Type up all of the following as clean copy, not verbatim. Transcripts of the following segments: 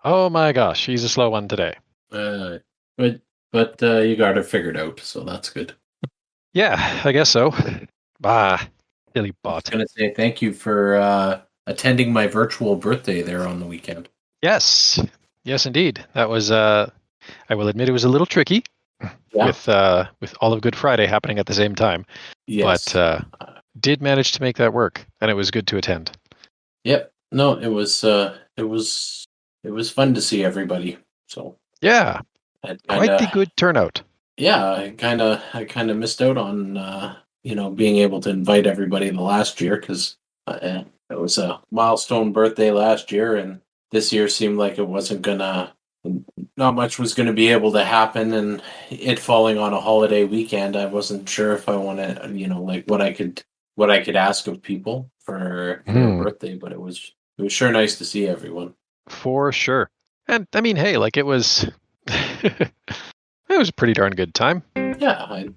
Oh my gosh, she's a slow one today. Uh, but you got it figured out, so that's good. Yeah, I guess so. Bah, silly I was bot. gonna say thank you for attending my virtual birthday there on the weekend. Yes, yes, indeed. That was. I will admit it was a little tricky Yeah. with all of Good Friday happening at the same time, Yes. but did manage to make that work, and it was good to attend. Yep. No, it was fun to see everybody. So Yeah, I quite the good turnout. yeah, I kind of missed out on being able to invite everybody the last year because it was a milestone birthday last year, and this year seemed like it wasn't gonna, not much was gonna be able to happen, and it falling on a holiday weekend, I wasn't sure if I wanted, like what I could ask of people for a birthday, but it was sure nice to see everyone. For sure. And I mean, hey, like it was it was a pretty darn good time. Yeah, I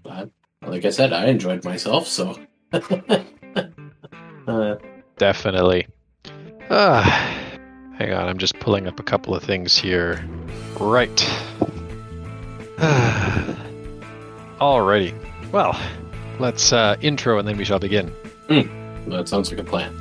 like I said, I enjoyed myself, so Definitely. Hang on, I'm just pulling up a couple of things here. Right. Alrighty. Well, let's intro and then we shall begin. That sounds like a plan.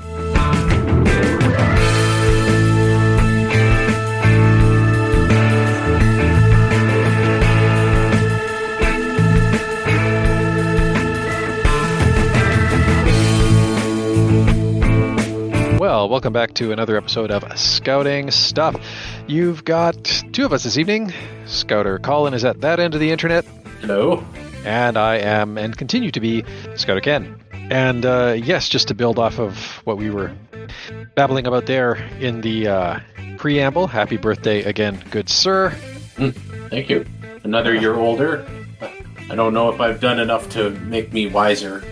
Well, welcome back to another episode of Scouting Stuff. You've got two of us this evening. Scouter Colin is at that end of the internet. Hello. And I am and continue to be Scouter Ken. And yes, just to build off of what we were babbling about there in the preamble, happy birthday again, good sir. Thank you. Another year older. I don't know if I've done enough to make me wiser.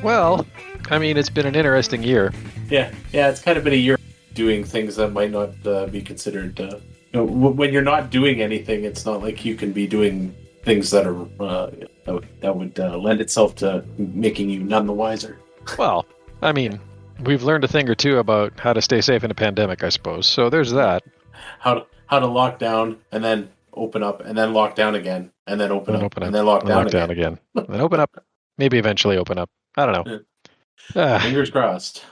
Well, I mean, it's been an interesting year. Yeah, it's kind of been a year doing things that might not be considered. When you're not doing anything, it's not like you can be doing things that are that would lend itself to making you none the wiser. Well, I mean, we've learned a thing or two about how to stay safe in a pandemic, I suppose. So there's that. How to lock down and then open up and then lock down again and then open up and then lock down again. And then open up. Maybe eventually open up. I don't know. Fingers crossed.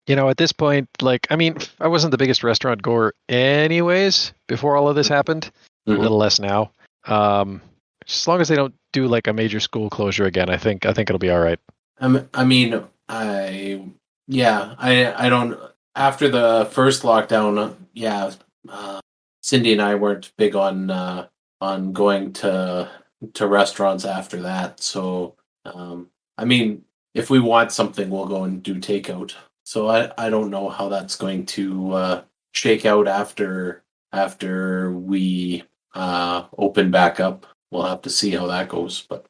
You know, at this point, like, I mean, I wasn't the biggest restaurant goer anyways before all of this happened. A little less now. As long as they don't do like a major school closure again, I think it'll be all right. I mean, I don't. After the first lockdown, Cindy and I weren't big on going to restaurants after that. So, I mean, if we want something, we'll go and do takeout. So I don't know how that's going to shake out after we open back up. We'll have to see how that goes. But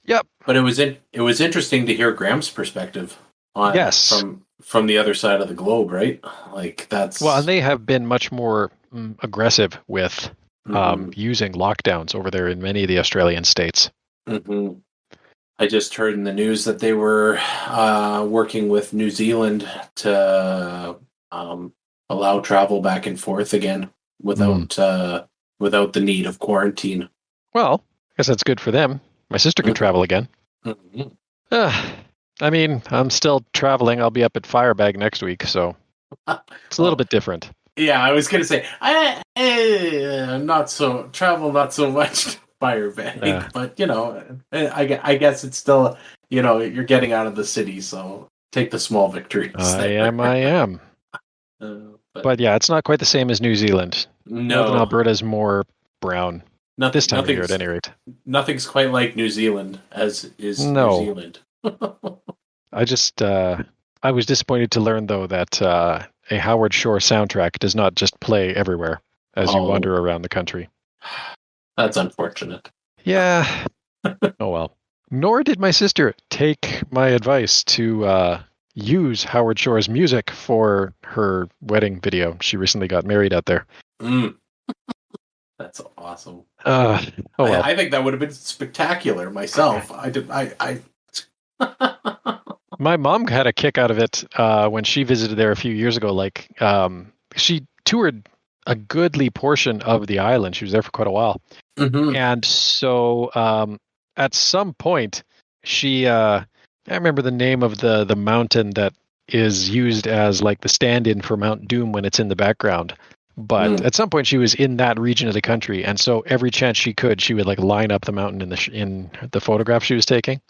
yep. But it was interesting to hear Graham's perspective on from the other side of the globe, right? Like that's well, and they have been much more aggressive with using lockdowns over there in many of the Australian states. Mm-hmm. I just heard in the news that they were working with New Zealand to allow travel back and forth again without the need of quarantine. Well, I guess that's good for them. My sister can travel again. I mean, I'm still traveling. I'll be up at Firebag next week, so it's a little bit different. Yeah, I was going to say, not so much Firebag, but I guess it's still, you're getting out of the city, so take the small victories. I am. But yeah, it's not quite the same as New Zealand. No. Northern Alberta's more brown. This time of year, at any rate. Nothing's quite like New Zealand, as is New Zealand. I was disappointed to learn, though, that a Howard Shore soundtrack does not just play everywhere as you wander around the country. That's unfortunate. Yeah. Oh, well. Nor did my sister take my advice to use Howard Shore's music for her wedding video. She recently got married out there. That's awesome. Well. I think that would have been spectacular myself. My mom had a kick out of it when she visited there a few years ago. Like, she toured a goodly portion of the island. She was there for quite a while. Mm-hmm. And so at some point, she, I remember the name of the mountain that is used as like the stand-in for Mount Doom when it's in the background. But at some point, she was in that region of the country, and so every chance she could, she would like line up the mountain in the photograph she was taking.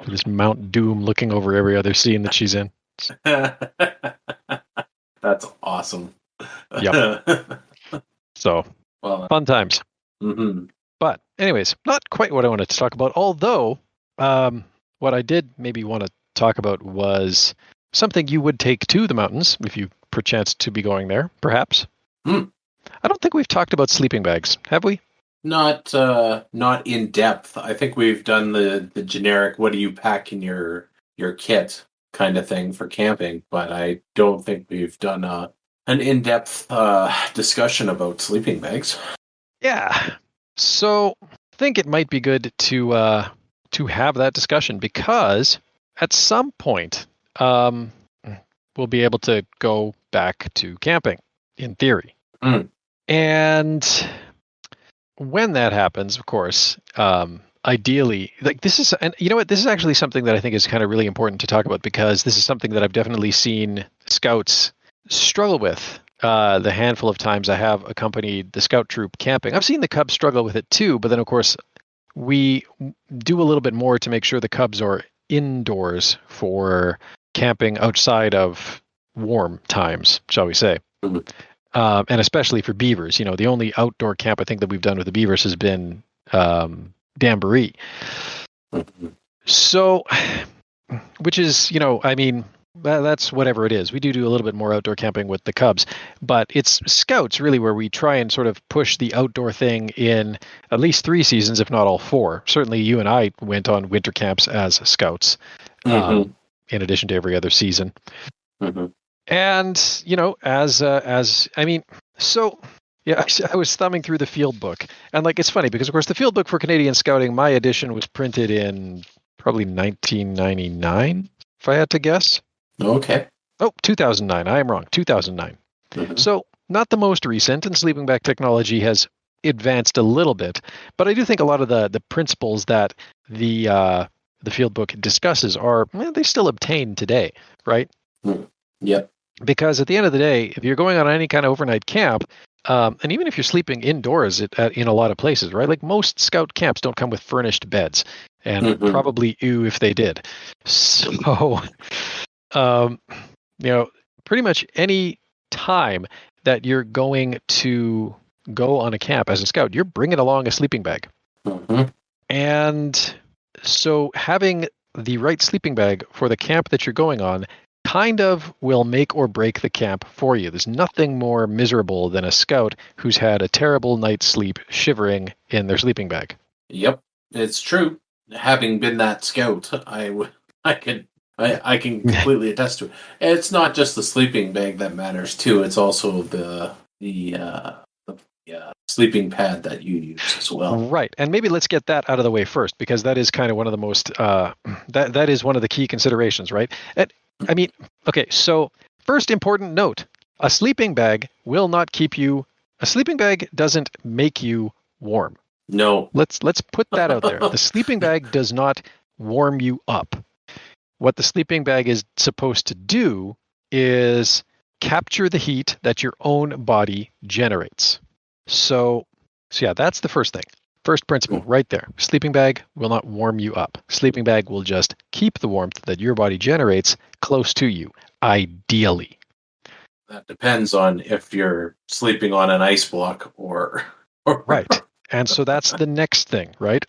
This Mount Doom looking over every other scene that she's in. That's awesome. Yep. So, fun times. Mm-hmm. But anyways, not quite what I wanted to talk about. Although, what I did maybe want to talk about was something you would take to the mountains if you perchance to be going there, perhaps. I don't think we've talked about sleeping bags, have we? Not in depth. I think we've done the generic what do you pack in your kit kind of thing for camping, but I don't think we've done an in-depth discussion about sleeping bags. Yeah. So I think it might be good to have that discussion because at some point we'll be able to go back to camping in theory. And when that happens, of course, ideally, like this is, and you know what, this is actually something that I think is kind of really important to talk about because this is something that I've definitely seen scouts struggle with. The handful of times I have accompanied the scout troop camping. I've seen the Cubs struggle with it too, but then of course we do a little bit more to make sure the Cubs are indoors for camping outside of warm times, shall we say. And especially for beavers, the only outdoor camp I think that we've done with the beavers has been Damboree. So, which is, I mean, that's whatever it is. We do a little bit more outdoor camping with the Cubs, but it's scouts really where we try and sort of push the outdoor thing in at least 3 seasons, if not all 4. Certainly you and I went on winter camps as scouts, in addition to every other season. And, I was thumbing through the field book, and like, it's funny because of course the field book for Canadian Scouting, my edition was printed in probably 1999, if I had to guess. Okay. Oh, 2009. I am wrong. 2009. So not the most recent, and sleeping bag technology has advanced a little bit, but I do think a lot of the principles that the field book discusses are, they still obtain today, right? Yep. Because at the end of the day, if you're going on any kind of overnight camp, and even if you're sleeping indoors in a lot of places, right? Like most scout camps don't come with furnished beds, and probably if they did. So, pretty much any time that you're going to go on a camp as a scout, you're bringing along a sleeping bag. And so having the right sleeping bag for the camp that you're going on kind of will make or break the camp for you. There's nothing more miserable than a scout who's had a terrible night's sleep shivering in their sleeping bag. Yep, it's true. Having been that scout, I can completely attest to it. It's not just the sleeping bag that matters too. It's also the sleeping pad that you use as well. Right, and maybe let's get that out of the way first because that is kind of one of the most that is one of the key considerations, right? Okay, so first important note, a sleeping bag will not keep you, a sleeping bag doesn't make you warm. No. Let's put that out there. The sleeping bag does not warm you up. What the sleeping bag is supposed to do is capture the heat that your own body generates. So yeah, that's the first thing. First principle right there. Sleeping bag will not warm you up. Sleeping bag will just keep the warmth that your body generates close to you, ideally. That depends on if you're sleeping on an ice block or... Right. And so that's the next thing, right?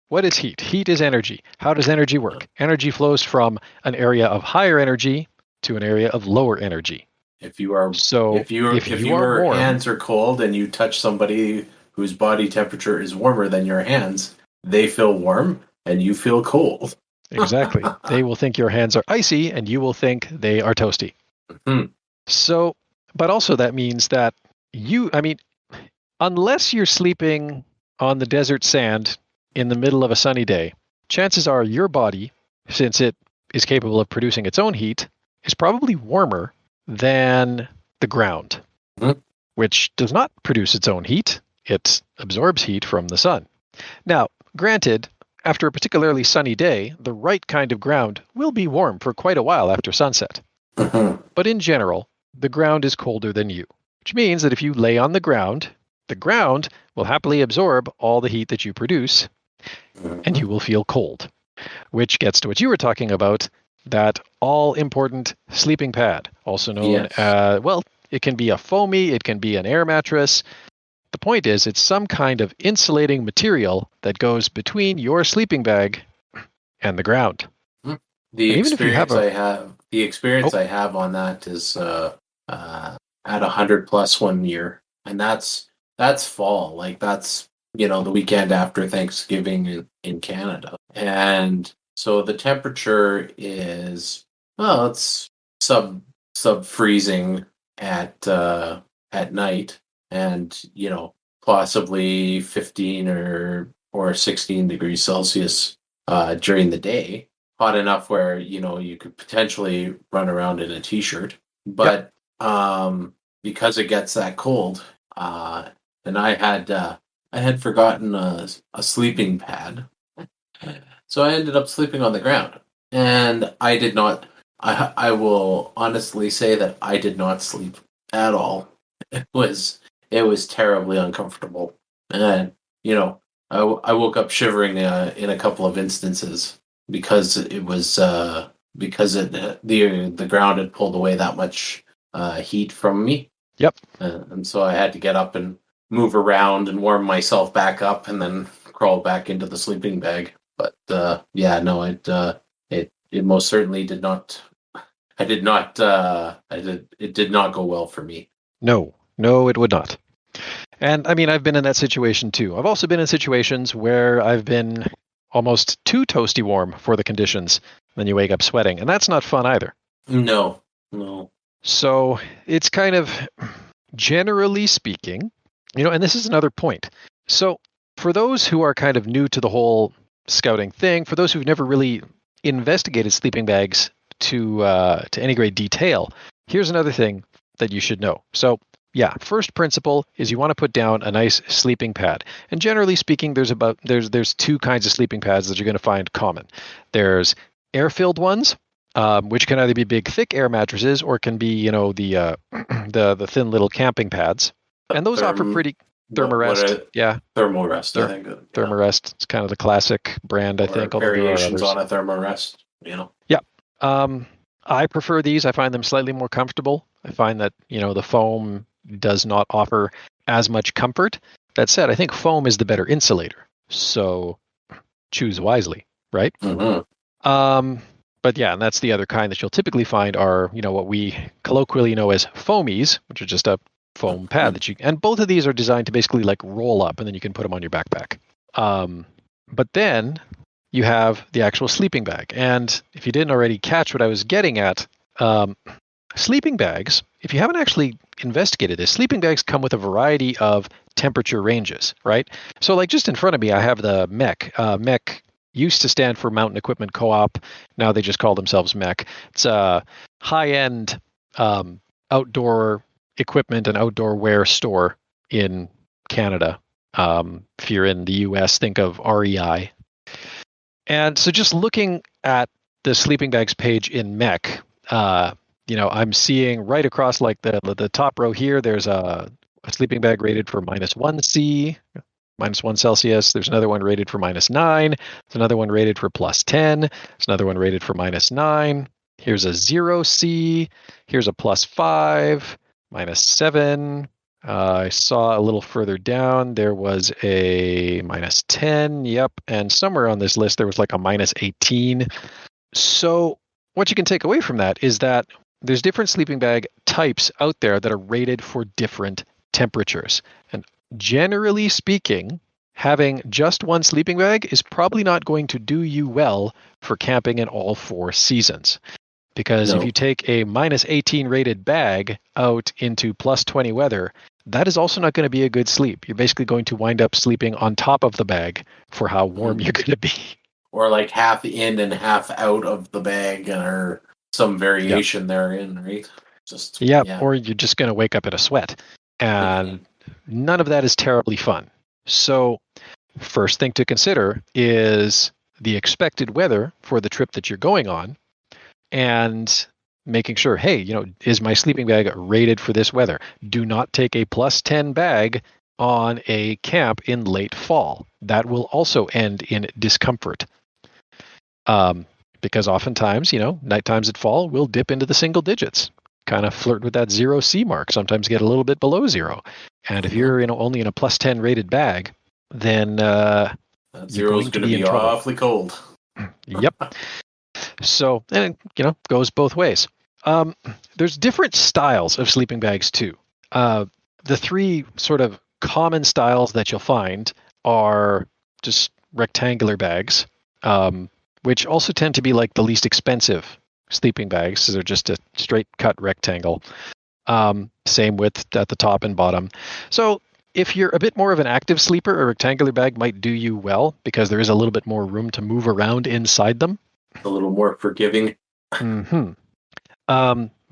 What is heat? Heat is energy. How does energy work? Energy flows from an area of higher energy to an area of lower energy. If your hands are cold and you touch somebody whose body temperature is warmer than your hands, they feel warm and you feel cold. Exactly. They will think your hands are icy and you will think they are toasty. So, but also that means that unless you're sleeping on the desert sand in the middle of a sunny day, chances are your body, since it is capable of producing its own heat, is probably warmer than the ground, which does not produce its own heat. It absorbs heat from the sun. Now, granted, after a particularly sunny day, the right kind of ground will be warm for quite a while after sunset. But in general, the ground is colder than you, which means that if you lay on the ground will happily absorb all the heat that you produce, and you will feel cold. Which gets to what you were talking about, that all-important sleeping pad, also known as, well, it can be a foamy, it can be an air mattress. The point is, it's some kind of insulating material that goes between your sleeping bag and the ground. The experience I have on that is at 100+ 1 year, and that's fall. Like that's the weekend after Thanksgiving in Canada, and so the temperature is it's sub freezing at night, and possibly 15 or 16 degrees Celsius during the day. Hot enough where you could potentially run around in a t-shirt, but because it gets that cold, and I had forgotten a sleeping pad, so I ended up sleeping on the ground, and I did not. I will honestly say that I did not sleep at all. It was terribly uncomfortable, and I woke up shivering in a couple of instances because it was the ground had pulled away that much heat from me. Yep. And so I had to get up and move around and warm myself back up, and then crawl back into the sleeping bag. But it most certainly did not. It did not go well for me. No, it would not. And I mean, I've been in that situation too. I've also been in situations where I've been almost too toasty warm for the conditions. Then you wake up sweating, and that's not fun either. No. So it's kind of, generally speaking, and this is another point. So for those who are kind of new to the whole scouting thing, for those who've never really investigated sleeping bags to any great detail, here's another thing that you should know. So yeah, first principle is you want to put down a nice sleeping pad. And generally speaking, there's two kinds of sleeping pads that you're going to find common. There's air-filled ones, which can either be big, thick air mattresses, or can be, the thin little camping pads. And those offer pretty Thermarest. Thermarest, I think. Thermarest. It's kind of the classic brand, I think. Variations on a Thermarest, Yeah. I prefer these. I find them slightly more comfortable. I find that, the foam does not offer as much comfort. That said, I think foam is the better insulator. So choose wisely, right? Mm-hmm. But yeah, and that's the other kind that you'll typically find are, what we colloquially know as foamies, which are just a foam pad and both of these are designed to basically like roll up, and then you can put them on your backpack. But then you have the actual sleeping bag. And if you didn't already catch what I was getting at, sleeping bags, if you haven't actually investigated this, sleeping bags come with a variety of temperature ranges, right? So like just in front of me, I have the MEC. MEC used to stand for Mountain Equipment Co-op. Now they just call themselves MEC. It's a high-end outdoor equipment and outdoor wear store in Canada. If you're in the US, think of REI. And so just looking at the sleeping bags page in MEC, I'm seeing right across like the top row here, there's a sleeping bag rated for -1C, -1 Celsius. There's another one rated for -9. There's another one rated for +10. There's another one rated for -9. Here's a 0C. Here's a +5, -7. I saw a little further down, there was a -10. Yep. And somewhere on this list, there was like a -18. So what you can take away from that is that there's different sleeping bag types out there that are rated for different temperatures. And generally speaking, having just one sleeping bag is probably not going to do you well for camping in all 4 seasons. Because if you take a -18 rated bag out into +20 weather, that is also not going to be a good sleep. You're basically going to wind up sleeping on top of the bag for how warm you're going to be. Or like half in and half out of the bag, or some variation therein, right? Or you're just going to wake up in a sweat. And none of that is terribly fun. So first thing to consider is the expected weather for the trip that you're going on, and making sure, hey, is my sleeping bag rated for this weather? Do not take a +10 bag on a camp in late fall. That will also end in discomfort. Because oftentimes, night times at fall will dip into the single digits, kind of flirt with that 0 C mark, sometimes get a little bit below 0. And if you're only in a +10 rated bag, then you're going to be in trouble. Awfully cold. Yep. So, and it goes both ways. There's different styles of sleeping bags too. The 3 sort of common styles that you'll find are just rectangular bags, which also tend to be like the least expensive sleeping bags. So they're just a straight cut rectangle. Same width at the top and bottom. So if you're a bit more of an active sleeper, a rectangular bag might do you well because there is a little bit more room to move around inside them. A little more forgiving.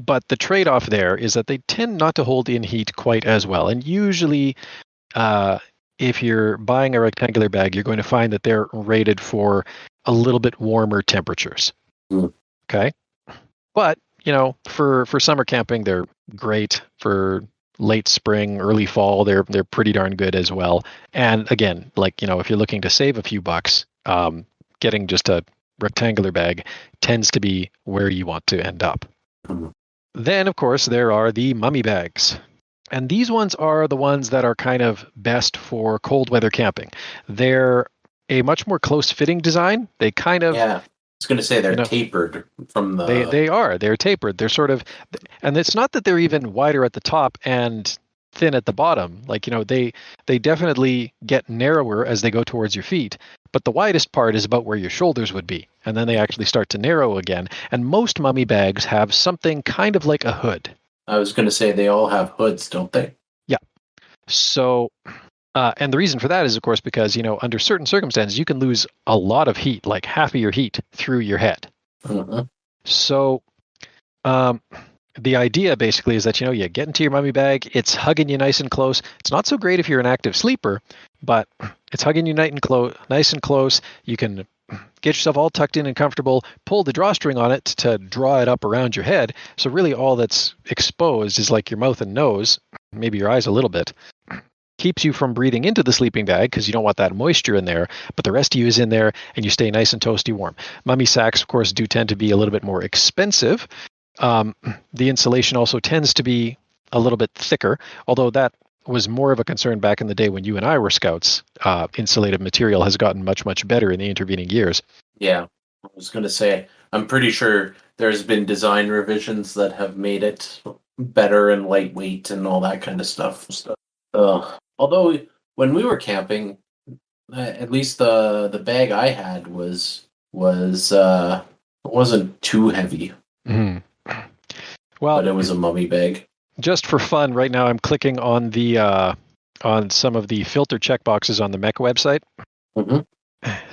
But the trade-off there is that they tend not to hold in heat quite as well. And usually, if you're buying a rectangular bag, you're going to find that they're rated for a little bit warmer temperatures. Okay? But, for summer camping, they're great. For late spring, early fall, they're pretty darn good as well. And again, if you're looking to save a few bucks, getting just a rectangular bag tends to be where you want to end up. Then, of course, there are the mummy bags. And these ones are the ones that are kind of best for cold weather camping. They're a much more close-fitting design. They kind of... Yeah, I was going to say they're tapered from the... They're tapered. They're sort of... And it's not that they're even wider at the top and thin at the bottom. They definitely get narrower as they go towards your feet. But the widest part is about where your shoulders would be. And then they actually start to narrow again. And most mummy bags have something kind of like a hood. I was going to say they all have hoods, don't they? Yeah. So, and the reason for that is, of course, because, under certain circumstances, you can lose a lot of heat, like half of your heat through your head. So, the idea basically is that, you get into your mummy bag, it's hugging you nice and close. It's not so great if you're an active sleeper, but it's hugging you nice and close. You can get yourself all tucked in and comfortable, pull the drawstring on it to draw it up around your head. So really all that's exposed is like your mouth and nose, maybe your eyes a little bit. Keeps you from breathing into the sleeping bag because you don't want that moisture in there, but the rest of you is in there and you stay nice and toasty warm. Mummy sacks, of course, do tend to be a little bit more expensive. The insulation also tends to be a little bit thicker, although that was more of a concern back in the day when you and I were scouts. Insulated material has gotten much, much better in the intervening years. Yeah, I was going to say, I'm pretty sure there's been design revisions that have made it better and lightweight and all that kind of stuff. Although when we were camping, at least the bag I had was wasn't too heavy. Well, but it was a mummy bag. Just for fun, right now I'm clicking on the on some of the filter checkboxes on the MEC website.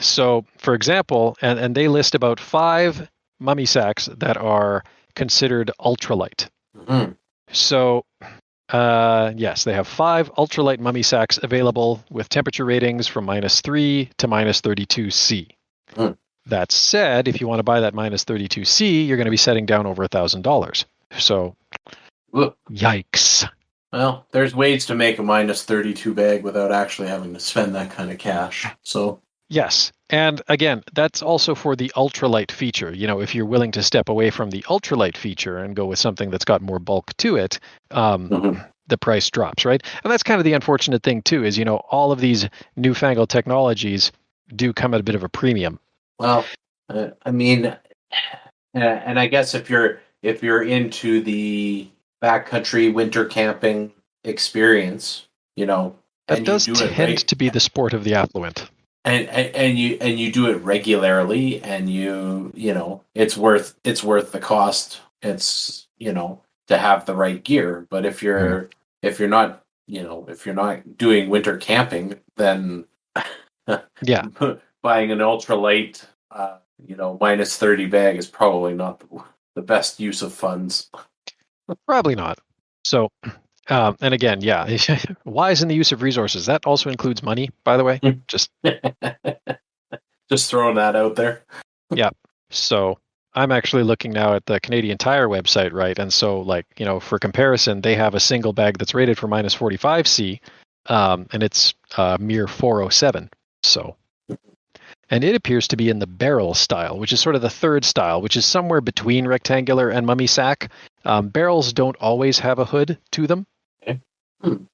So, for example, and they list about 5 mummy sacks that are considered ultralight. So, yes, they have 5 ultralight mummy sacks available with temperature ratings from -3 to -32 C. That said, if you want to buy that -32 C, you're going to be setting down over $1,000. So, yikes. Well, there's ways to make a -32 bag without actually having to spend that kind of cash. So yes. And again, that's also for the ultralight feature. If you're willing to step away from the ultralight feature and go with something that's got more bulk to it, the price drops, right? And that's kind of the unfortunate thing too, is, all of these newfangled technologies do come at a bit of a premium. Well, I mean, and I guess if you're into the backcountry winter camping experience, that does tend to be the sport of the affluent. And you do it regularly, and it's worth the cost. It's to have the right gear. But if you're not doing winter camping, then yeah, buying an ultralight -30 bag is probably not the best use of funds. Probably not. So, and again, yeah, wise in the use of resources. That also includes money, by the way. Just throwing that out there. Yeah. So I'm actually looking now at the Canadian Tire website, right? And so, like, for comparison, they have a single bag that's rated for minus 45C, and it's mere 407. So, and it appears to be in the barrel style, which is sort of the third style, which is somewhere between rectangular and mummy sack. Barrels don't always have a hood to them, okay.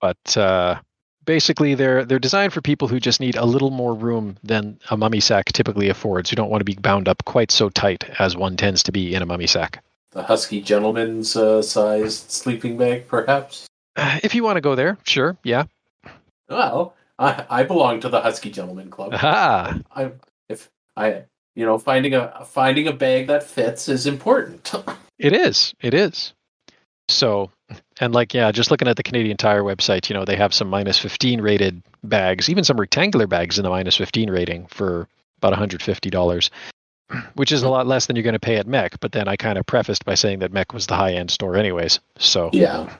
But basically they're designed for people who just need a little more room than a mummy sack typically affords, who don't want to be bound up quite so tight as one tends to be in a mummy sack. The husky gentleman's sized sleeping bag, perhaps? If you want to go there, sure, yeah. Well, I belong to the Husky Gentleman Club. Aha. Finding a bag that fits is important. It is. So, and just looking at the Canadian Tire website, they have some minus 15 rated bags, even some rectangular bags in the minus 15 rating for about $150, which is a lot less than you're going to pay at Mech. But then I kind of prefaced by saying that Mech was the high end store anyways. So, yeah.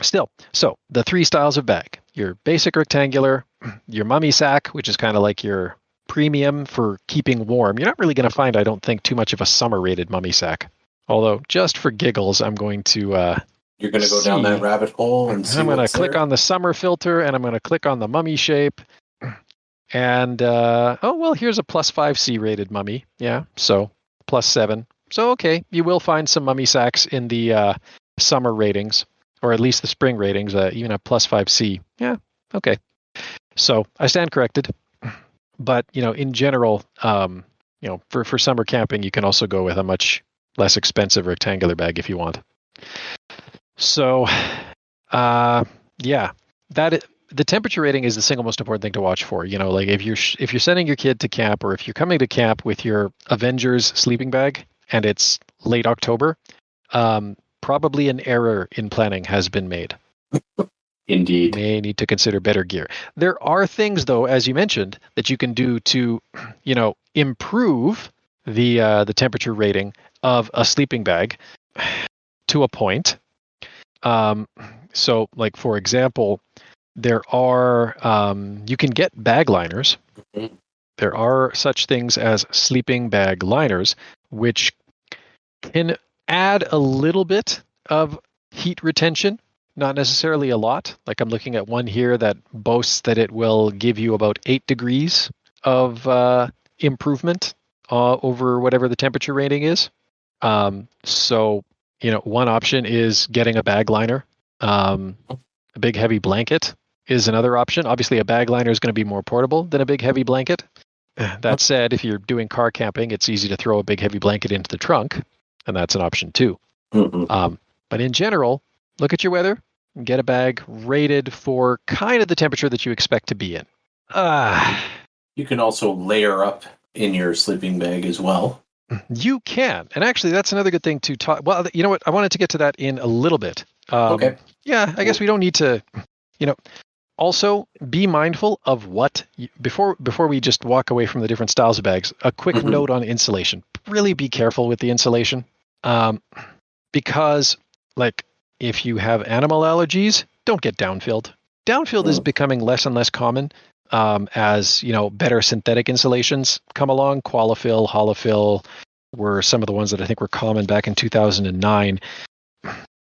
Still, so the three styles of bag: your basic rectangular, your mummy sack, which is kind of like your premium for keeping warm. You're not really going to find, I don't think, too much of a summer rated mummy sack. Although, just for giggles, I'm going to you're going to go down that rabbit hole and see. I'm going to click on the summer filter, and I'm going to click on the mummy shape. And here's a plus 5C rated mummy. Yeah, so plus 7. So okay, you will find some mummy sacks in the summer ratings, or at least the spring ratings, even a plus 5C. Yeah, okay. So I stand corrected. But in general, for summer camping, you can also go with a much less expensive rectangular bag if you want. So, the temperature rating is the single most important thing to watch for. Like if you're sending your kid to camp, or if you're coming to camp with your Avengers sleeping bag and it's late October, probably an error in planning has been made. Indeed. You may need to consider better gear. There are things, though, as you mentioned, that you can do to, improve the temperature rating of a sleeping bag to a point. So, like, for example, there are, you can get bag liners. Mm-hmm. There are such things as sleeping bag liners, which can add a little bit of heat retention, not necessarily a lot. Like I'm looking at one here that boasts that it will give you about 8 degrees of improvement over whatever the temperature rating is. So, one option is getting a bag liner. A big heavy blanket is another option. Obviously, a bag liner is going to be more portable than a big heavy blanket. That said, if you're doing car camping, it's easy to throw a big heavy blanket into the trunk, and that's an option too. Mm-hmm. But in general, look at your weather and get a bag rated for kind of the temperature that you expect to be in. You can also layer up in your sleeping bag as well. You can. And actually, that's another good thing to talk. Well, you know what? I wanted to get to that in a little bit. Okay. Yeah, I guess we don't need to, also be mindful of before we just walk away from the different styles of bags, a quick note on insulation. Really be careful with the insulation. Because, like, if you have animal allergies, don't get downfilled. Downfilled is becoming less and less common as, better synthetic insulations come along. Qualifill, Holofill were some of the ones that I think were common back in 2009.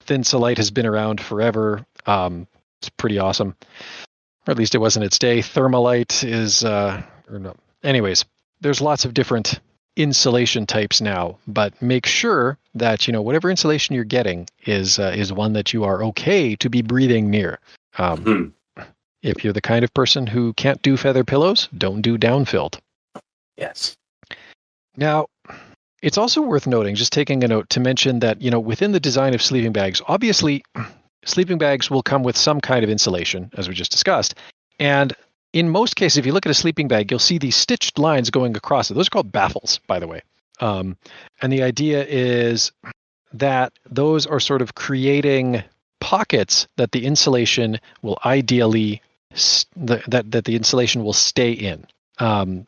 Thinsulite has been around forever. It's pretty awesome. Or at least it was in its day. Thermalite is, or no. Anyways, there's lots of different insulation types now, but make sure that whatever insulation you're getting is one that you are okay to be breathing near. If you're the kind of person who can't do feather pillows, don't do downfilled. Yes. Now, it's also worth noting, just taking a note to mention that within the design of sleeping bags, obviously sleeping bags will come with some kind of insulation, as we just discussed, and in most cases, if you look at a sleeping bag, you'll see these stitched lines going across it. Those are called baffles, by the way. And the idea is that those are sort of creating pockets that the insulation will ideally, that the insulation will stay in.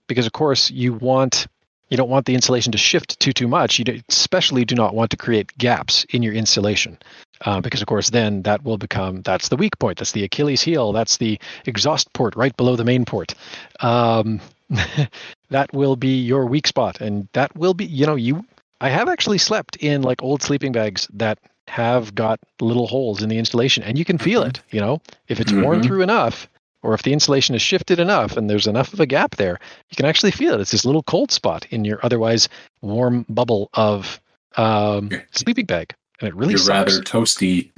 Because, of course, you want You don't want the insulation to shift too much. You especially do not want to create gaps in your insulation, because of course then that's the weak point. That's the Achilles heel. That's the exhaust port right below the main port. That will be your weak spot, and that will be, I have actually slept in like old sleeping bags that have got little holes in the insulation, and you can feel it. If it's worn through enough, or if the insulation is shifted enough and there's enough of a gap there, you can actually feel it. It's this little cold spot in your otherwise warm bubble of sleeping bag, and it really You're sucks. rather toasty.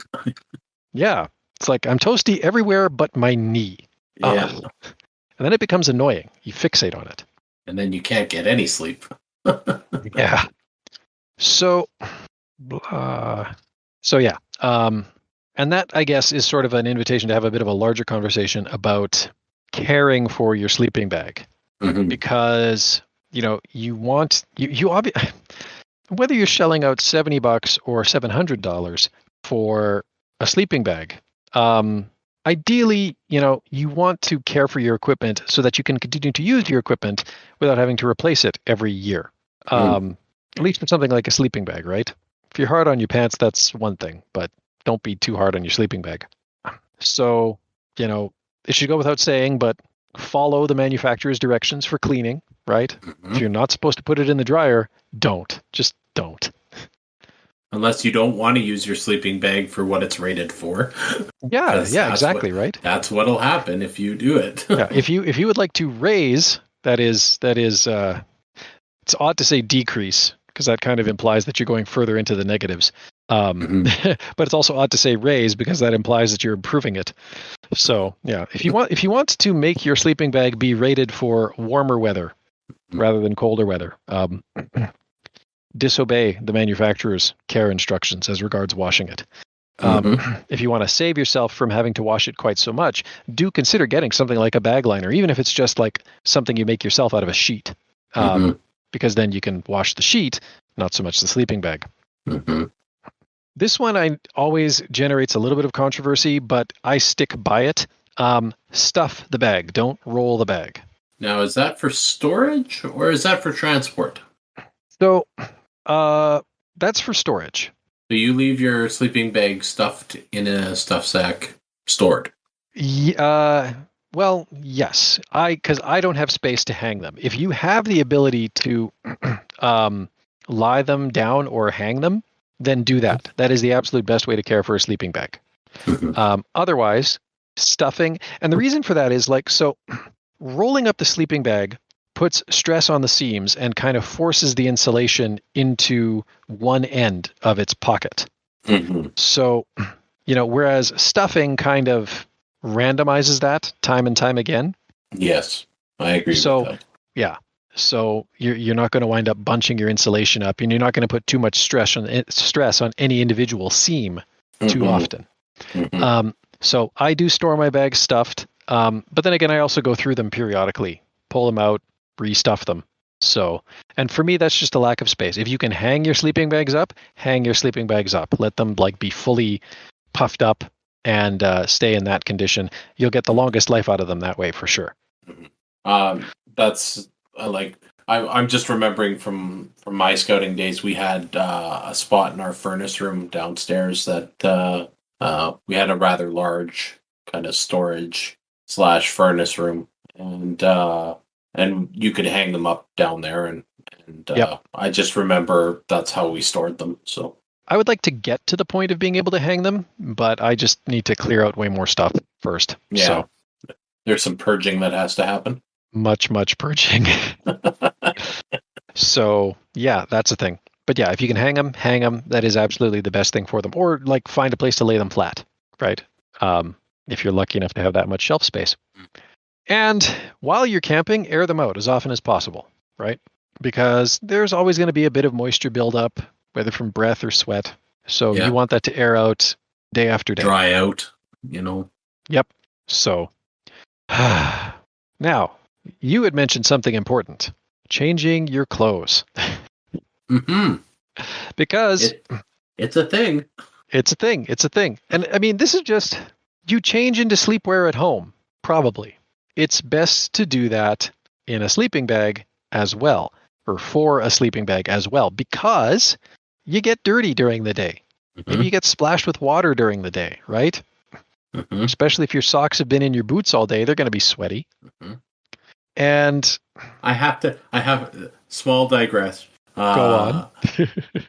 Yeah, it's like I'm toasty everywhere but my knee. Yeah. And then it becomes annoying. You fixate on it. And then you can't get any sleep. Yeah. So yeah. And that, I guess, is sort of an invitation to have a bit of a larger conversation about caring for your sleeping bag, because you want whether you're shelling out $70 or $700 for a sleeping bag. Ideally, you want to care for your equipment so that you can continue to use your equipment without having to replace it every year. At least for something like a sleeping bag, right? If you're hard on your pants, that's one thing, but don't be too hard on your sleeping bag. So, it should go without saying, but follow the manufacturer's directions for cleaning, right? If you're not supposed to put it in the dryer, don't. Just don't. Unless you don't want to use your sleeping bag for what it's rated for. Yeah, exactly, right? That's what'll happen if you do it. Yeah, if you would like to raise, that is it's odd to say decrease, because that kind of implies that you're going further into the negatives. But it's also odd to say raise, because that implies that you're improving it. So yeah, if you want to make your sleeping bag be rated for warmer weather rather than colder weather, disobey the manufacturer's care instructions as regards washing it. If you want to save yourself from having to wash it quite so much, do consider getting something like a bag liner, even if it's just like something you make yourself out of a sheet, because then you can wash the sheet, not so much the sleeping bag. This one always generates a little bit of controversy, but I stick by it. Stuff the bag. Don't roll the bag. Now, is that for storage or is that for transport? So, that's for storage. So you leave your sleeping bag stuffed in a stuff sack stored? Well, yes. Because I don't have space to hang them. If you have the ability to lie them down or hang them, then do that. That is the absolute best way to care for a sleeping bag. Otherwise, stuffing. And the reason for that is rolling up the sleeping bag puts stress on the seams and kind of forces the insulation into one end of its pocket. So, whereas stuffing kind of randomizes that time and time again. Yes, I agree with that. Yeah. So you're not going to wind up bunching your insulation up, and you're not going to put too much stress on any individual seam too often. So I do store my bags stuffed, but then again, I also go through them periodically, pull them out, restuff them. So, and for me, that's just a lack of space. If you can hang your sleeping bags up, hang your sleeping bags up. Let them be fully puffed up and stay in that condition. You'll get the longest life out of them that way for sure. That's I'm just remembering from my scouting days, we had a spot in our furnace room downstairs that we had a rather large kind of storage / furnace room, and you could hang them up down there, and I just remember that's how we stored them. So I would like to get to the point of being able to hang them, but I just need to clear out way more stuff first. Yeah, so there's some purging that has to happen. Much purging. So yeah, that's a thing. But yeah, if you can hang them. That is absolutely the best thing for them. Or find a place to lay them flat, right? If you're lucky enough to have that much shelf space. And while you're camping, air them out as often as possible, right? Because there's always going to be a bit of moisture buildup, whether from breath or sweat. So you want that to air out day after day. Dry out, Yep. So now, you had mentioned something important. Changing your clothes. Because it's a thing. It's a thing. And I mean, this is just, you change into sleepwear at home, probably. It's best to do that in a sleeping bag as well. or for a sleeping bag as well, because you get dirty during the day. Maybe you get splashed with water during the day, right? Especially if your socks have been in your boots all day, they're going to be sweaty. And I have small digress. Go on.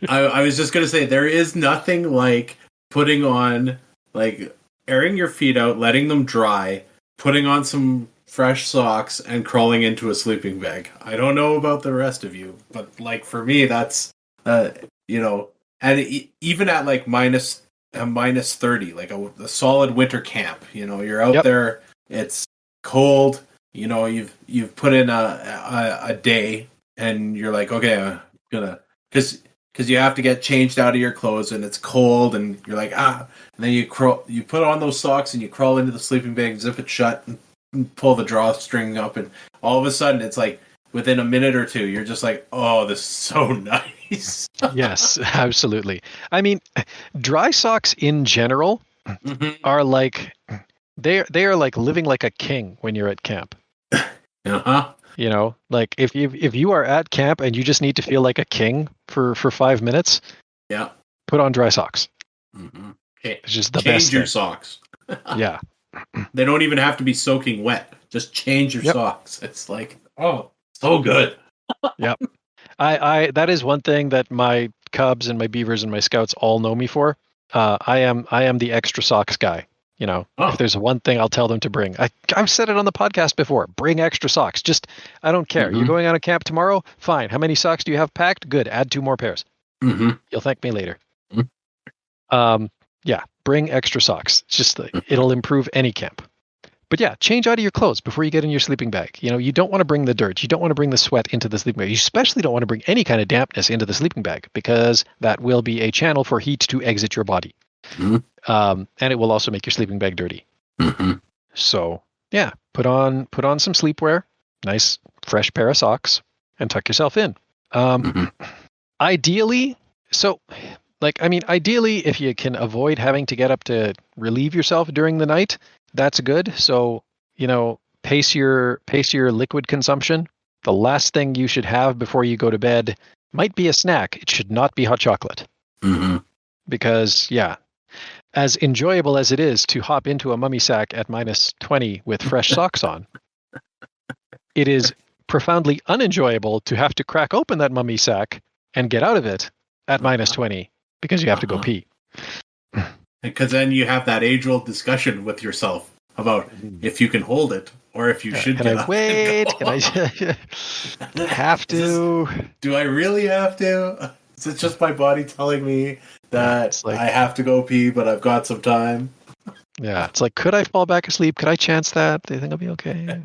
I was just going to say, there is nothing like putting on, like, airing your feet out, letting them dry, putting on some fresh socks, and crawling into a sleeping bag. I don't know about the rest of you, but, like, for me, that's, and even at, like, minus 30, like a solid winter camp, you're out there, it's cold, you've put in a day, and you're like, okay, I'm gonna, because you have to get changed out of your clothes, and it's cold, and you're like, and then you put on those socks, and you crawl into the sleeping bag, zip it shut, and pull the drawstring up, and all of a sudden, it's like, within a minute or two, you're just like, oh, this is so nice. Yes, absolutely. I mean, dry socks in general are like, they are like living like a king when you're at camp. Like if you are at camp and you just need to feel like a king for 5 minutes, put on dry socks. Okay. It's just the change best your thing. Socks. Yeah. They don't even have to be soaking wet. Just change your socks. It's like, oh, so good. Yep. I that is one thing that my Cubs and my Beavers and my Scouts all know me for. I am the extra socks guy. If there's one thing I'll tell them to bring, I've said it on the podcast before. Bring extra socks. Just, I don't care. You're going on a camp tomorrow? Fine. How many socks do you have packed? Good. Add 2 more pairs. You'll thank me later. Yeah. Bring extra socks. It's just it'll improve any camp. But yeah, change out of your clothes before you get in your sleeping bag. You don't want to bring the dirt. You don't want to bring the sweat into the sleeping bag. You especially don't want to bring any kind of dampness into the sleeping bag, because that will be a channel for heat to exit your body. And it will also make your sleeping bag dirty. So yeah, put on some sleepwear, nice fresh pair of socks, and tuck yourself in. Ideally, if you can avoid having to get up to relieve yourself during the night, that's good. So, pace your liquid consumption. The last thing you should have before you go to bed might be a snack. It should not be hot chocolate. Because, as enjoyable as it is to hop into a mummy sack at minus 20 with fresh socks on, it is profoundly unenjoyable to have to crack open that mummy sack and get out of it at minus 20 because you have to go pee. Because then you have that age-old discussion with yourself about if you can hold it or if you should. Can I wait? Can I have to? Do I really have to? Is it just my body telling me that I have to go pee, but I've got some time? Yeah, it's like, could I fall back asleep? Could I chance that? Do you think I'll be okay?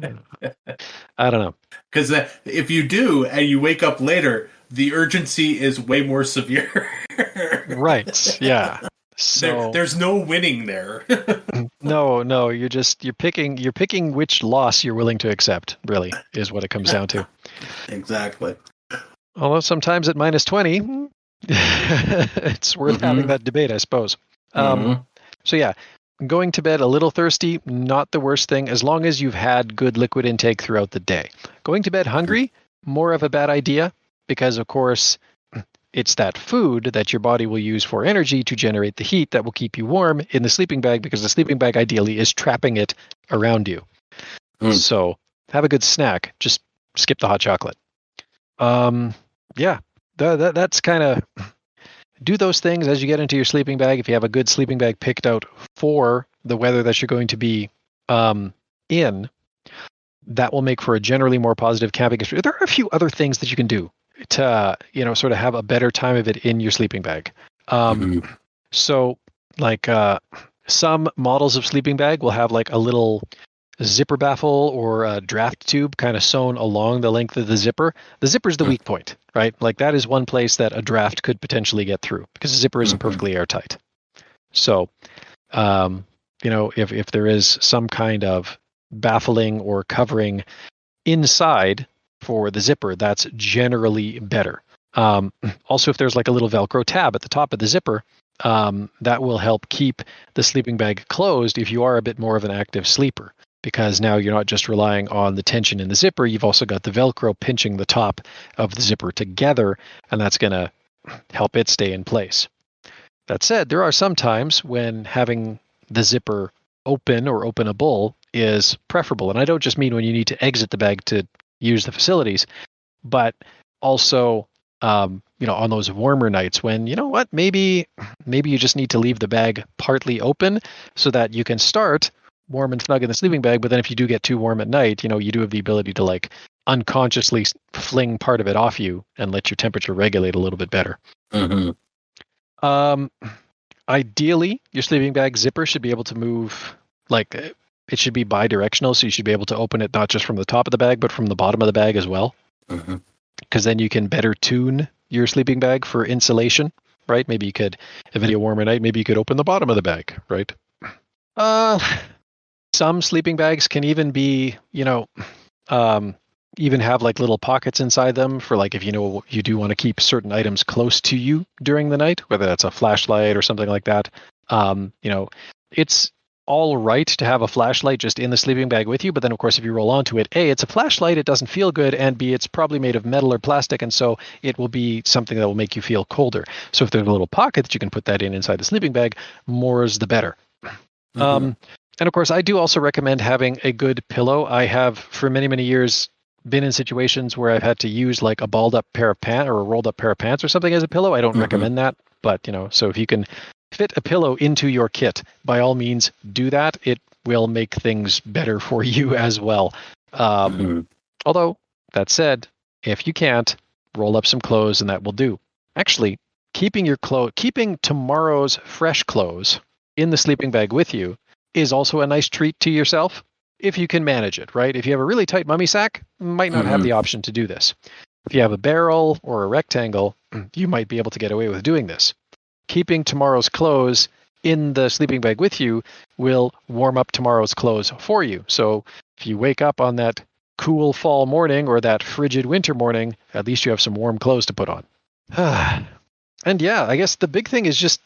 I don't know. Because if you do and you wake up later, the urgency is way more severe. Right. Yeah. So there's no winning there. No, you're picking which loss you're willing to accept, really, is what it comes down to. Exactly. Although sometimes at minus 20, it's worth having that debate, I suppose. So yeah, going to bed a little thirsty, not the worst thing, as long as you've had good liquid intake throughout the day. Going to bed hungry, more of a bad idea, because of course it's that food that your body will use for energy to generate the heat that will keep you warm in the sleeping bag, because the sleeping bag ideally is trapping it around you. So have a good snack. Just skip the hot chocolate. Yeah, that's kind of, do those things as you get into your sleeping bag. If you have a good sleeping bag picked out for the weather that you're going to be in, that will make for a generally more positive camping experience. There are a few other things that you can do to, sort of have a better time of it in your sleeping bag. So like some models of sleeping bag will have like a little zipper baffle or a draft tube kind of sewn along the length of the zipper. The zipper is the weak point, right? Like that is one place that a draft could potentially get through because the zipper isn't perfectly airtight. So, if there is some kind of baffling or covering inside for the zipper, that's generally better. Also, if there's like a little Velcro tab at the top of the zipper, that will help keep the sleeping bag closed if you are a bit more of an active sleeper. because now you're not just relying on the tension in the zipper, you've also got the Velcro pinching the top of the zipper together, and that's going to help it stay in place. That said, there are some times when having the zipper open or openable is preferable. And I don't just mean when you need to exit the bag to use the facilities, but also, on those warmer nights when, maybe you just need to leave the bag partly open so that you can start warm and snug in the sleeping bag. But then if you do get too warm at night, you do have the ability to like unconsciously fling part of it off you and let your temperature regulate a little bit better. Mm-hmm. Ideally, your sleeping bag zipper should be able to move, like it should be bi-directional, so you should be able to open it not just from the top of the bag, but from the bottom of the bag as well. Because then you can better tune your sleeping bag for insulation, right? Maybe you could, if it's a warmer night, maybe you could open the bottom of the bag, right? Some sleeping bags can even be, even have like little pockets inside them for like if you do want to keep certain items close to you during the night, whether that's a flashlight or something like that. It's all right to have a flashlight just in the sleeping bag with you, but then of course if you roll onto it, A, it's a flashlight, it doesn't feel good, and B, it's probably made of metal or plastic, and so it will be something that will make you feel colder. So if there's a little pocket that you can put that in inside the sleeping bag, more is the better. And of course I do also recommend having a good pillow. I have for many, many years been in situations where I've had to use like a balled up pair of pants or a rolled up pair of pants or something as a pillow. I don't recommend that, but so if you can fit a pillow into your kit, by all means do that. It will make things better for you as well. Although that said, if you can't, roll up some clothes and that will do. Actually, keeping tomorrow's fresh clothes in the sleeping bag with you is also a nice treat to yourself. If you can manage it, right? If you have a really tight mummy sack, you might not have the option to do this. If you have a barrel or a rectangle, you might be able to get away with doing this. Keeping tomorrow's clothes in the sleeping bag with you will warm up tomorrow's clothes for you. So if you wake up on that cool fall morning or that frigid winter morning, at least you have some warm clothes to put on. And yeah, I guess the big thing is just,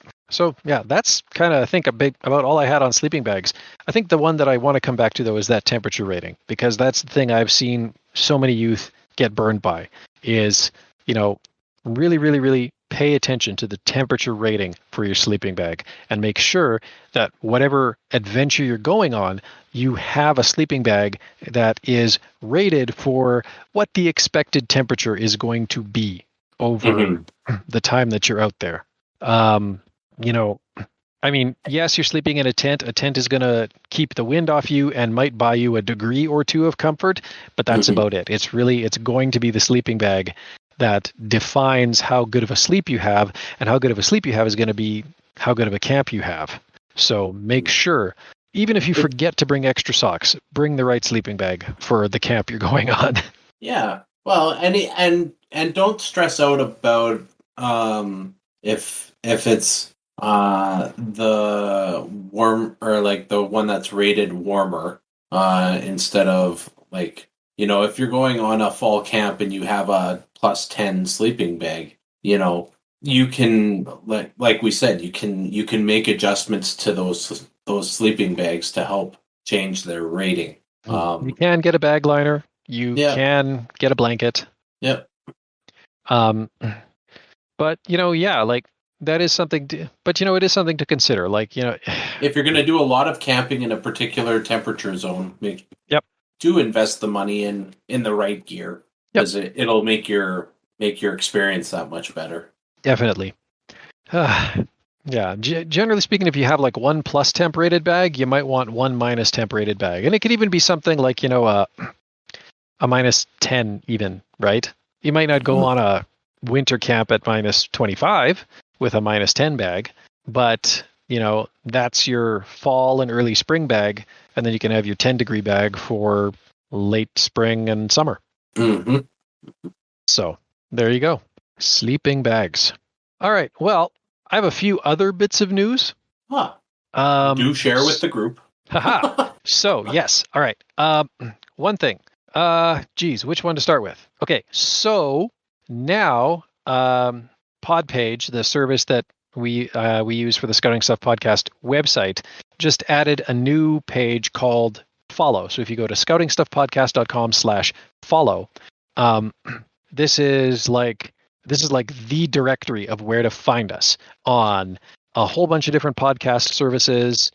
that's kind of, I think, about all I had on sleeping bags. I think the one that I want to come back to, though, is that temperature rating, because that's the thing I've seen so many youth get burned by is, really, really, really pay attention to the temperature rating for your sleeping bag and make sure that whatever adventure you're going on, you have a sleeping bag that is rated for what the expected temperature is going to be over the time that you're out there. Yes, you're sleeping in a tent. A tent is going to keep the wind off you and might buy you a degree or two of comfort, but that's about it. It's going to be the sleeping bag that defines how good of a sleep you have, and how good of a sleep you have is going to be how good of a camp you have. So make sure, even if you forget to bring extra socks, bring the right sleeping bag for the camp you're going on. Yeah. Well, and don't stress out about if it's the warm or like the one that's rated warmer instead of like, if you're going on a fall camp and you have a +10 sleeping bag, you can like we said, you can make adjustments to those sleeping bags to help change their rating. You can get a bag liner. You can get a blanket. Yep. But that is something it is something to consider. If you're going to do a lot of camping in a particular temperature zone, do invest the money in the right gear, because it'll make your experience that much better. Definitely. Generally speaking, if you have like 1+ temp rated bag, you might want 1- temp rated bag, and it could even be something like a -10 even, right? You might not go on a winter camp at -25 with a -10 bag, but that's your fall and early spring bag, and then you can have your 10-degree bag for late spring and summer. So there you go. Sleeping bags. All right. Well, I have a few other bits of news. Do share with the group. So yes. All right. One thing. Which one to start with? Okay. So now, Podpage, the service that we use for the Scouting Stuff podcast website, just added a new page called follow. So if you go to scoutingstuffpodcast.com/follow, this is like the directory of where to find us on a whole bunch of different podcast services.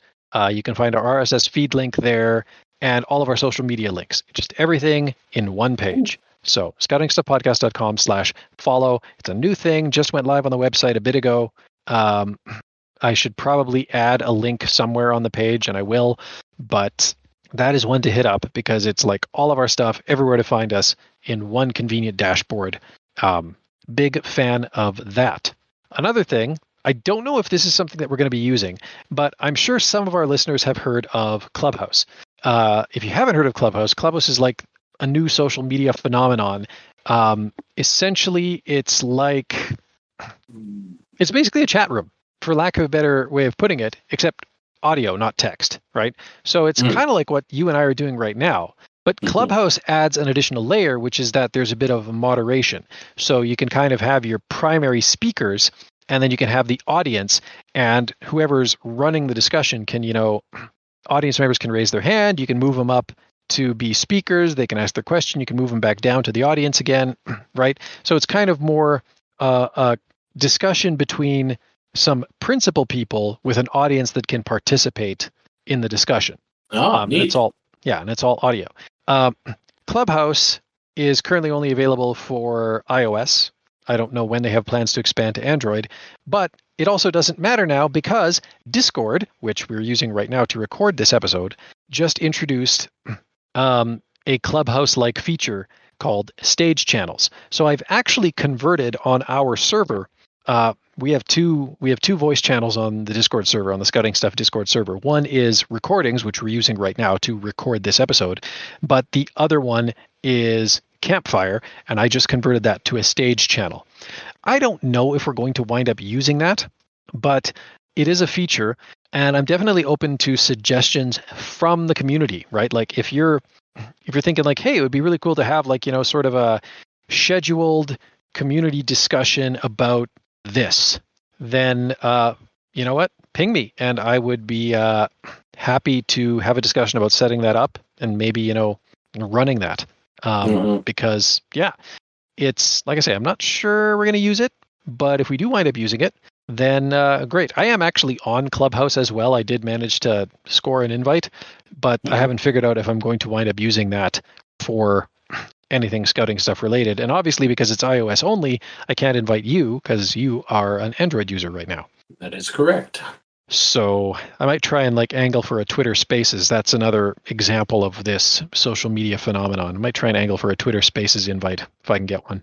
You can find our RSS feed link there and all of our social media links. Just everything in one page. So scoutingstuffpodcast.com/follow. It's a new thing, just went live on the website a bit ago. I should probably add a link somewhere on the page, and I will, but that is one to hit up because it's like all of our stuff, everywhere to find us in one convenient dashboard. Big fan of that. Another thing, I don't know if this is something that we're going to be using, but I'm sure some of our listeners have heard of Clubhouse. If you haven't heard of Clubhouse, Clubhouse is like a new social media phenomenon. Essentially, it's basically a chat room, for lack of a better way of putting it, except audio, not text, right? So it's kind of like what you and I are doing right now. But Clubhouse adds an additional layer, which is that there's a bit of moderation. So you can kind of have your primary speakers, and then you can have the audience, and whoever's running the discussion can, audience members can raise their hand. You can move them up to be speakers. They can ask their question. You can move them back down to the audience again, right? So it's kind of more a discussion between some principal people with an audience that can participate in the discussion. Neat. It's all audio. Clubhouse is currently only available for iOS. I don't know when they have plans to expand to Android, but it also doesn't matter now because Discord, which we're using right now to record this episode, just introduced a Clubhouse-like feature called Stage Channels. So I've actually converted on our server. We have two voice channels on the Discord server, on the Scouting Stuff Discord server. One is recordings, which we're using right now to record this episode, but the other one is Campfire, and I just converted that to a stage channel. I don't know if we're going to wind up using that, but it is a feature, and I'm definitely open to suggestions from the community, right? Like if you're thinking like, hey, it would be really cool to have sort of a scheduled community discussion about this, then you know what? Ping me, and I would be happy to have a discussion about setting that up and maybe running that. Because it's like I say, I'm not sure we're going to use it, but if we do wind up using it, then great. I am actually on Clubhouse as well. I did manage to score an invite, but I haven't figured out if I'm going to wind up using that for anything Scouting Stuff related. And obviously, because it's iOS only, I can't invite you because you are an Android user right now. That is correct. So I might try and angle for a Twitter Spaces. That's another example of this social media phenomenon. I might try and angle for a Twitter Spaces invite if I can get one.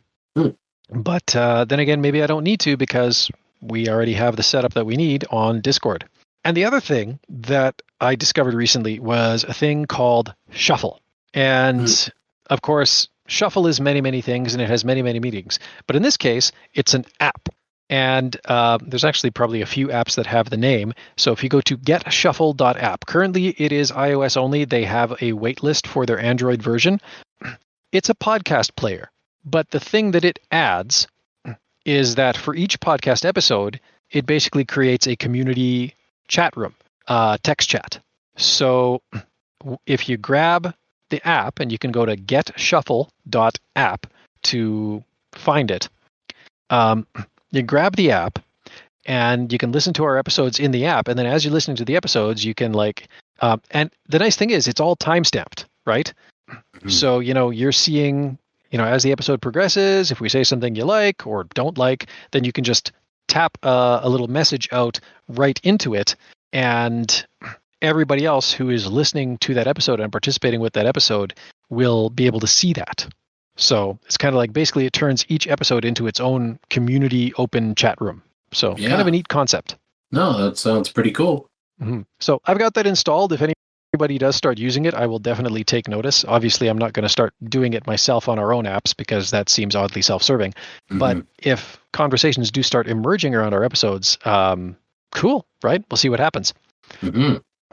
But then again, maybe I don't need to because we already have the setup that we need on Discord. And the other thing that I discovered recently was a thing called Shuffle. And of course, Shuffle is many, many things, and it has many, many meetings. But in this case, it's an app. And there's actually probably a few apps that have the name. So if you go to getshuffle.app, currently it is iOS only. They have a wait list for their Android version. It's a podcast player. But the thing that it adds is that for each podcast episode, it basically creates a community chat room, text chat. So if you grab the app, and you can go to getshuffle.app to find it. You grab the app, and you can listen to our episodes in the app. And then as you're listening to the episodes, you can and the nice thing is it's all time-stamped, right? So, you're seeing, as the episode progresses, if we say something you like or don't like, then you can just tap a little message out right into it, and everybody else who is listening to that episode and participating with that episode will be able to see that. So it's kind of basically it turns each episode into its own community open chat room. So kind of a neat concept. No, that sounds pretty cool. So I've got that installed. If anybody does start using it, I will definitely take notice. Obviously, I'm not going to start doing it myself on our own apps because that seems oddly self-serving. But if conversations do start emerging around our episodes, cool, right? We'll see what happens.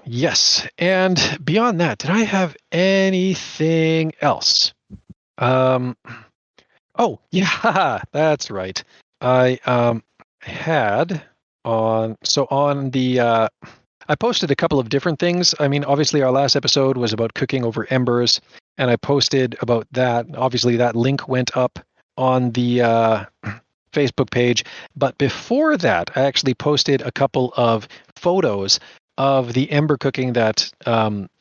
Yes. And beyond that, did I have anything else? Oh, yeah, that's right. I had on the I posted a couple of different things. I mean, obviously, our last episode was about cooking over embers, and I posted about that. Obviously, that link went up on the Facebook page. But before that, I actually posted a couple of photos of the ember cooking that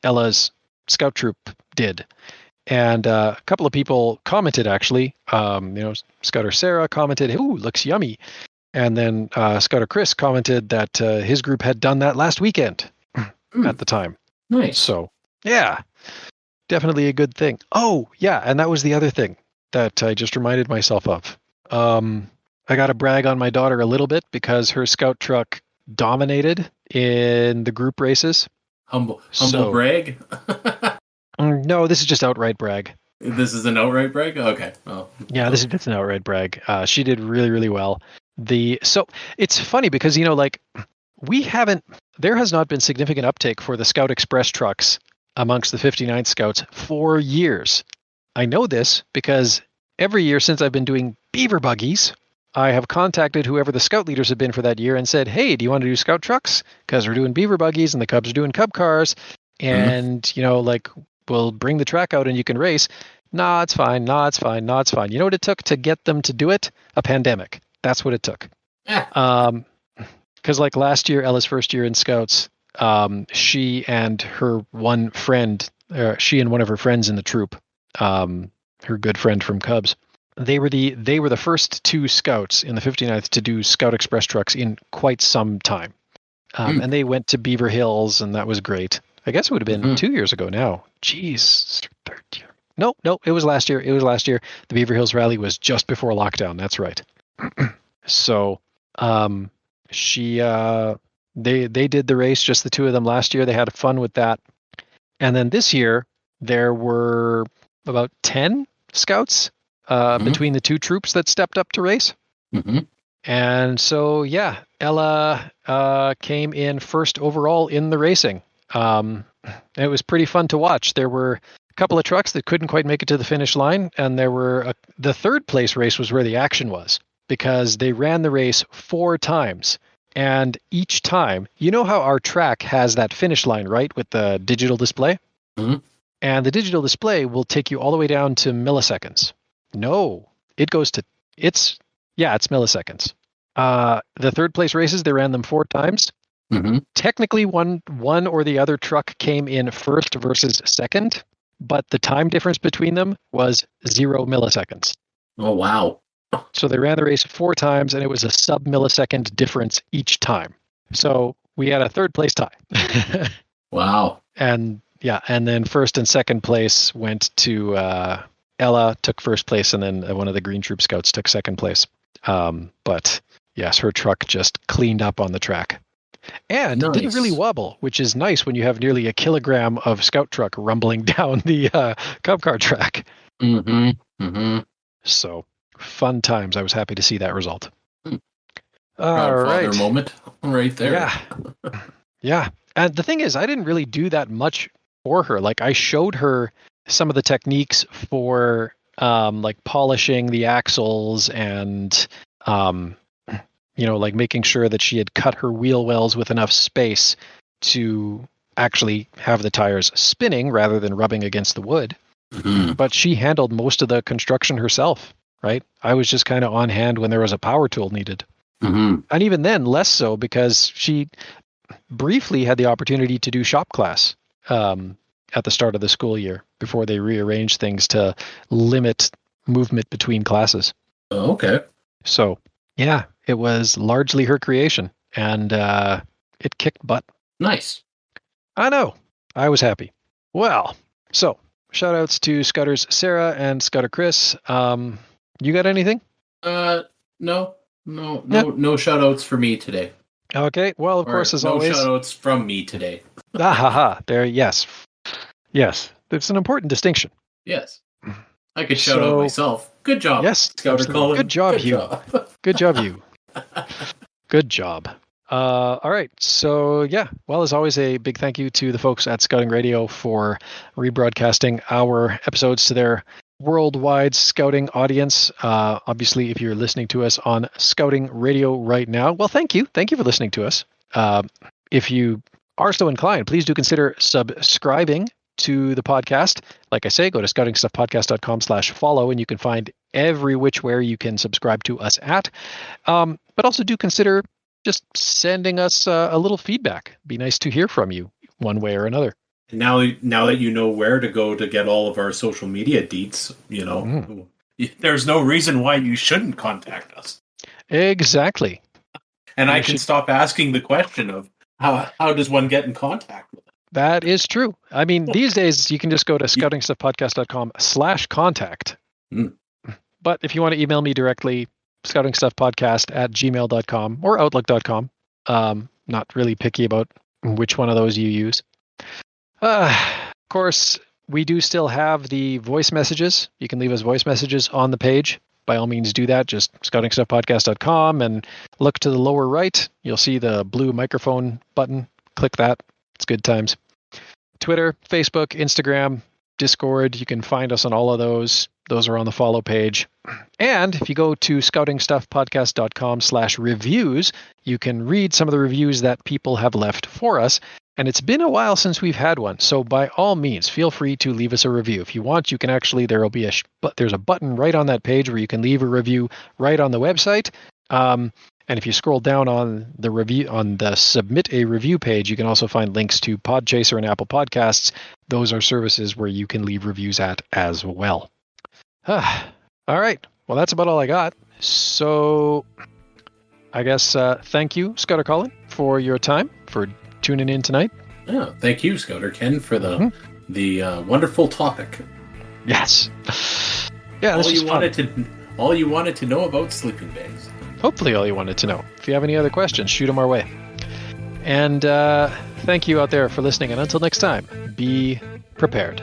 Ella's scout troop did. And a couple of people commented, actually. Scouter Sarah commented, "Ooh, looks yummy." And then Scouter Chris commented that his group had done that last weekend at the time. Nice. So, yeah, definitely a good thing. Oh, yeah, and that was the other thing that I just reminded myself of. I got to brag on my daughter a little bit because her scout truck dominated in the group races. Humble brag? No, this is just outright brag. This is an outright brag? Okay. Well, yeah, it's an outright brag. She did really, really well. So it's funny because, there has not been significant uptake for the Scout Express trucks amongst the 59th Scouts for years. I know this because every year since I've been doing beaver buggies, I have contacted whoever the scout leaders have been for that year and said, "Hey, do you want to do scout trucks? Because we're doing beaver buggies and the Cubs are doing Cub cars. And, we'll bring the track out and you can race." Nah, it's fine. You know what it took to get them to do it? A pandemic. That's what it took. Because last year, Ella's first year in Scouts, she and her one friend, she and one of her friends in the troop, her good friend from Cubs, they were the first two Scouts in the 59th to do Scout Express trucks in quite some time. And they went to Beaver Hills, and that was great. I guess it would have been 2 years ago now. Jeez, third year. No, it was last year. The Beaver Hills Rally was just before lockdown. That's right. So, they did the race, just the two of them last year. They had fun with that. And then this year, there were about 10 Scouts between the two troops that stepped up to race. And so, yeah, Ella came in first overall in the racing. It was pretty fun to watch. There were a couple of trucks that couldn't quite make it to the finish line, and there were the third place race was where the action was, because they ran the race 4 times. And each time, you know how our track has that finish line, right, with the digital display? And the digital display will take you all the way down to milliseconds. No, it goes to, it's milliseconds. The third place races, they ran them 4 times. Technically, one or the other truck came in first versus second, but the time difference between them was 0 milliseconds. Oh, wow. So they ran the race 4 times, and it was a sub-millisecond difference each time. So we had a third place tie. Wow. And then first and second place went to Ella, took first place, and then one of the Green Troop Scouts took second place. But yes, her truck just cleaned up on the track. And Nice. Didn't really wobble, which is nice when you have nearly a kilogram of scout truck rumbling down the Cub car track. So fun times. I was happy to see that result. All right. Moment right there. Yeah. And the thing is, I didn't really do that much for her. I showed her some of the techniques for polishing the axles and making sure that she had cut her wheel wells with enough space to actually have the tires spinning rather than rubbing against the wood. But she handled most of the construction herself, right? I was just kind of on hand when there was a power tool needed. And even then, less so, because she briefly had the opportunity to do shop class at the start of the school year before they rearranged things to limit movement between classes. Oh, okay. So, yeah, it was largely her creation, and it kicked butt. Nice. I know. I was happy. Well, so shout outs to Scouters Sarah and Scouter Chris. You got anything? No shout outs for me today. Okay. Well, of course, as always. No shout outs from me today. There, yes. Yes. It's an important distinction. Yes. I could shout out myself. Good job. Yes. Scouter Colin. Good job, you. Good job, you. Good job. All right. So, yeah. Well, as always, a big thank you to the folks at Scouting Radio for rebroadcasting our episodes to their worldwide scouting audience. Obviously, if you're listening to us on Scouting Radio right now, well, thank you. Thank you for listening to us. If you are so inclined, please do consider subscribing to the podcast. Like I say, go to scoutingstuffpodcast.com/follow and you can find every which where you can subscribe to us at. But also do consider just sending us a little feedback. Be nice to hear from you one way or another. Now that you know where to go to get all of our social media deets, there's no reason why you shouldn't contact us. Exactly. And I can stop asking the question of how does one get in contact with it? That is true. I mean, these days you can just go to scoutingstuffpodcast.com/contact. But if you want to email me directly, scoutingstuffpodcast@gmail.com or outlook.com. Not really picky about which one of those you use. Of course, we do still have the voice messages. You can leave us voice messages on the page. By all means, do that. Just scoutingstuffpodcast.com and look to the lower right. You'll see the blue microphone button. Click that. It's good times. Twitter, Facebook, Instagram, Discord. You can find us on all of those. Those are on the follow page. And if you go to scoutingstuffpodcast.com/reviews, you can read some of the reviews that people have left for us. And it's been a while since we've had one. So by all means, feel free to leave us a review. If you want, you can actually, there's a button right on that page where you can leave a review right on the website. And if you scroll down on the review, on the submit a review page, you can also find links to Podchaser and Apple Podcasts. Those are services where you can leave reviews at as well. All right. Well, that's about all I got. So I guess thank you, Scouter Colin, for your time, for tuning in tonight. Yeah, thank you, Scouter Ken, for the wonderful topic. Yes. Yeah, this is fun. All you wanted to know about sleeping bags. Hopefully all you wanted to know. If you have any other questions, shoot them our way. And thank you out there for listening. And until next time, be prepared.